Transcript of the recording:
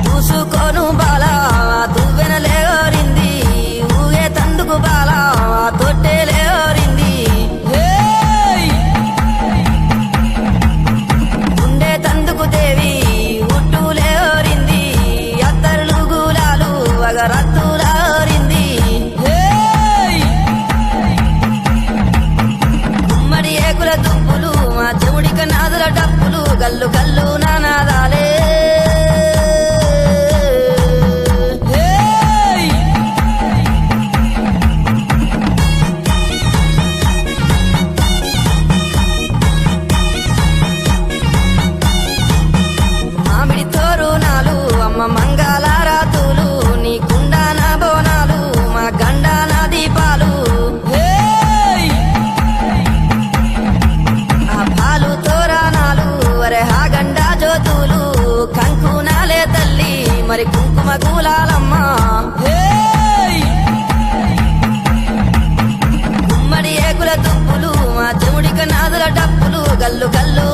చూసుకోను బాల దువ్వెనలేరింది ఊగే తందుకు బాల తొట్టెలేరింది ఉండే తందుకు దేవి ఉట్టులేరింది అత్తరులు గులాలు అగరత్తులారింది గుమ్మడి ఏకుల దుప్పులు మా చెవుడిక నాదుల డప్పులు గల్లు గల్లు నానాదాలే మామిడి తోరునాలు అమ్మ మంగళారాతులు నీ కుండాన బోనాలు మా గండాన దీపాలు ఆ పాలు తోరానాలు అరే హా గండా జ్యోతులు కంకునాలే తల్లి మరి కుంకుమ గులాలమ్మ గుమ్మడి ఏకుల దుప్పులు మా చెవుడిక నాదుల డప్పులు గల్లు గల్లు